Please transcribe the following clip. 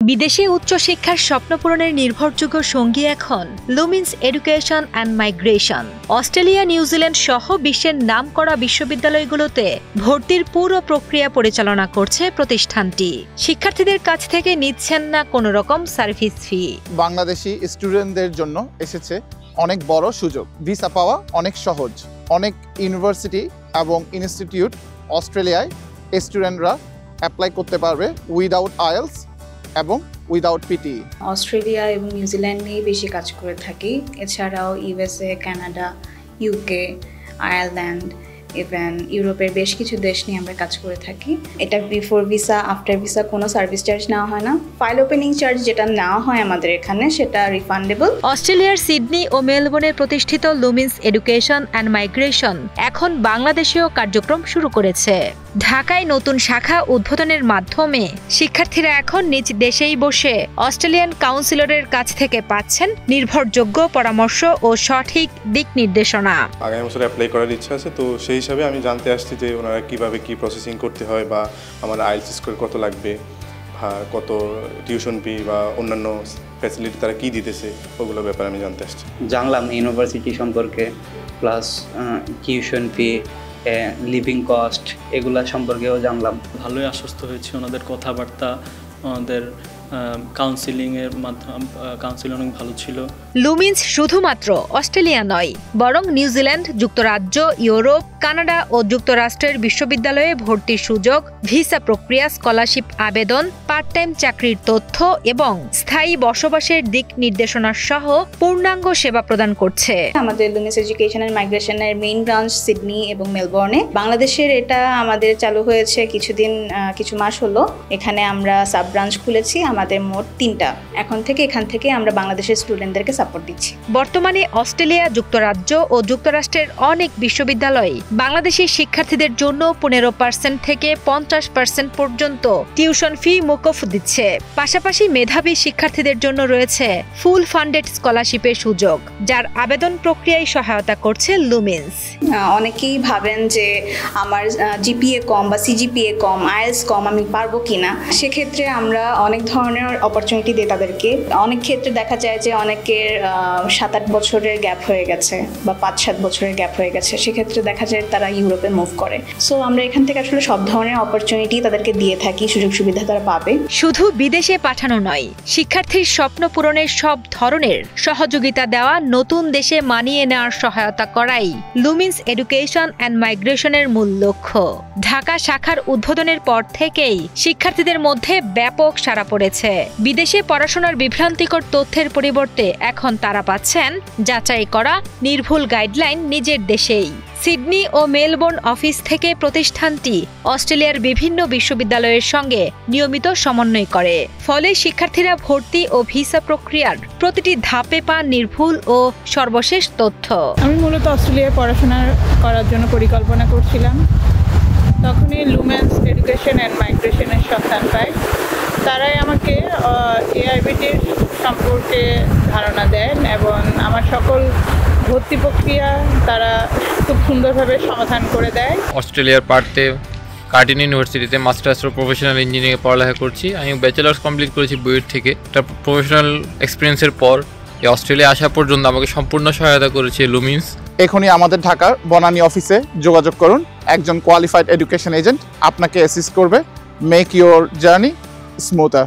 বিদেশে উচ্চশিক্ষার স্বপ্ন পূরণের নির্ভরযোগ্য সঙ্গী এখন Lumins education and migration. Australia, New Zealand সহ বিশ্বের নামকরা বিশ্ববিদ্যালয়গুলোতে ভর্তির পুরো প্রক্রিয়া পরিচালনা করছে প্রতিষ্ঠানটি। শিক্ষার্থীদের কাছ থেকে নিচ্ছেন না কোনো রকম সার্ভিস ফি। বাংলাদেশি স্টুডেন্টদের জন্য এসেছে অনেক বড় সুযোগ। ভিসা পাওয়া অনেক সহজ। অনেক ইউনিভার্সিটি এবং ইনস্টিটিউট অস্ট্রেলিয়ায় স্টুডেন্টরা অ্যাপ্লাই করতে পারবে উইদাউট আইএলস এবং উইদাউট পিটি। অস্ট্রেলিয়া এবং নিউজিল্যান্ড নিয়ে বেশি কাজ করে থাকি। এছাড়াও USA, Canada, UK, Ireland, even ইউরোপের বেশ কিছু দেশ নিয়ে আমরা কাজ করে থাকি। এটা বিফোর ভিসা, আফটার ভিসা কোনো সার্ভিস চার্জ নেওয়া হয় না। ফাইল ওপেনিং চার্জ যেটা নেওয়া হয় আমাদের এখানে সেটা রিফান্ডেবল। অস্ট্রেলিয়ার সিডনি ও মেলবোর্নে প্রতিষ্ঠিত লুমিন্স এডুকেশন অ্যান্ড মাইগ্রেশন এখন বাংলাদেশেও কার্যক্রম শুরু করেছে। ঢাকায় নতুন শাখা উদ্বোধনের মাধ্যমে শিক্ষার্থীরা এখন নিজ দেশেই বসে অস্ট্রেলিয়ান কাউন্সিলরের কাছ থেকে পাচ্ছেন নির্ভরযোগ্য পরামর্শ ও সঠিক দিক নির্দেশনা। আগামী বছর অ্যাপ্লাই করার ইচ্ছা আছে, তো সেই হিসাবে আমি জানতে আসছি যে ওনারা কীভাবে কী প্রসেসিং করতে হয় বা আমার আইএলটিএস স্কোর কত লাগবে, কত টিউশন ফি বা অন্যান্য ফ্যাসিলিটি তারা কী দিতেছে, ওগুলোর ব্যাপারে আমি জানতে আসছি। জানলাম ইউনিভার্সিটি সম্পর্কে, plus tuition fee, living cost, এগুলা সম্পর্কেও জানলাম। ভালোই আশ্বস্ত হয়েছি। ওনাদের কথাবার্তা, ওনাদের কাউন্সিলিংয়ের মাধ্যমে কাউন্সিল অনেক ভালো ছিল। লুমিন্স শুধুমাত্র অস্ট্রেলিয়া নয়, বরং নিউজিল্যান্ড, যুক্তরাজ্য, ইউরোপ, কানাডা ও যুক্তরাষ্ট্রের বিশ্ববিদ্যালয়ে ভর্তির সুযোগ, ভিসা প্রক্রিয়া, স্কলারশিপ আবেদন, পার্ট টাইম চাকরির তথ্য এবং স্থায়ী বসবাসের দিক নির্দেশনা সহ পূর্ণাঙ্গ সেবা প্রদান করছে। আমাদের লুমিন্স এডুকেশন অ্যান্ড মাইগ্রেশনের মেইন ব্রাঞ্চ সিডনি এবং মেলবোর্নে। বাংলাদেশের এটা আমাদের চালু হয়েছে কিছু মাস হলো। এখানে আমরা সাব ব্রাঞ্চ খুলেছি, আমাদের মোট 3টা। এখন থেকে এখান থেকে আমরা বাংলাদেশের স্টুডেন্টদেরকে সাপোর্ট দিচ্ছি। বর্তমানে অস্ট্রেলিয়া, যুক্তরাজ্য ও যুক্তরাষ্ট্রের অনেক বিশ্ববিদ্যালয় বাংলাদেশি শিক্ষার্থীদের জন্য 15% থেকে 50% পর্যন্ত টিউশন ফি মওকুফ দিচ্ছে। পাশাপাশি মেধাবী শিক্ষার্থীদের জন্য রয়েছে ফুল ফান্ডেড স্কলারশিপের সুযোগ, যার আবেদন প্রক্রিয়ায় সহায়তা করছে লুমিন্স। অনেকেই ভাবেন যে আমার জিপিএ কম বা সিজিপিএ কম, আইএলস কম, আমি পারবো কিনা। সেক্ষেত্রে আমরা অনেক ধরনের অপরচুনিটি দিই তাদেরকে। অনেক ক্ষেত্রে দেখা যায় যে অনেকের 7-8 বছরের গ্যাপ হয়ে গেছে বা 5-7 বছরের গ্যাপ হয়ে গেছে। সেক্ষেত্রে দেখা যায় তারা ইউরোপে মুভ করে। সো আমরা এখান থেকে আসলে সব ধরনের অপরচুনিটি তাদেরকে দিয়ে থাকি, সুযোগ সুবিধা তারা পাবে। শুধু বিদেশে পাঠানো নয়, শিক্ষার্থীর স্বপ্ন পূরণের সব ধরনের সহযোগিতা দেওয়া, নতুন দেশে মানিয়ে নেওয়ার সহায়তা করাই লুমিন্স এডুকেশন অ্যান্ড মাইগ্রেশনের মূল লক্ষ্য। ঢাকা শাখার উদ্বোধনের পর থেকেই শিক্ষার্থীদের মধ্যে ব্যাপক সাড়া পড়েছে। বিদেশে পড়াশোনার বিভ্রান্তিকর তথ্যের পরিবর্তে এখন তারা পাচ্ছেন যাচাই করা নির্ভুল গাইডলাইন নিজের দেশেই। সিডনি ও মেলবোর্ন অফিস থেকে প্রতিষ্ঠানটি অস্ট্রেলিয়ার বিভিন্ন বিশ্ববিদ্যালয়ের সঙ্গে নিয়মিত সমন্বয় করে। ফলে শিক্ষার্থীরা ভর্তি ও ভিসা প্রক্রিয়ার প্রতিটি ধাপে পান নির্ভুল ও সর্বশেষ তথ্য। আমি মূলত অস্ট্রেলিয়ায় পড়াশোনা করার জন্য পরিকল্পনা করছিলাম। তখনই লুমিন্স এডুকেশন অ্যান্ড মাইগ্রেশনের সন্ধান পাই। তারাই আমাকে এআইবিটির সম্পর্কে ধারণা দেন এবং আমার সকল ভর্তি প্রক্রিয়া তারা খুব সুন্দরভাবে সমাধান করে দেয়। অস্ট্রেলিয়ার পার্থে কার্টিন ইউনিভার্সিটিতে মাস্টার্স অফ প্রফেশনাল ইঞ্জিনিয়ারিংয়ে পড়ালেখা করছি। আমি ব্যাচেলার্স কমপ্লিট করেছি বুয়েট থেকে। একটা প্রফেশনাল এক্সপিরিয়েন্সের পর এই অস্ট্রেলিয়া আসা পর্যন্ত আমাকে সম্পূর্ণ সহায়তা করেছে লুমিন্স। এখনই আমাদের ঢাকার বনানী অফিসে যোগাযোগ করুন। একজন কোয়ালিফাইড এডুকেশন এজেন্ট আপনাকে অ্যাসিস্ট করবে। Make your journey smoother.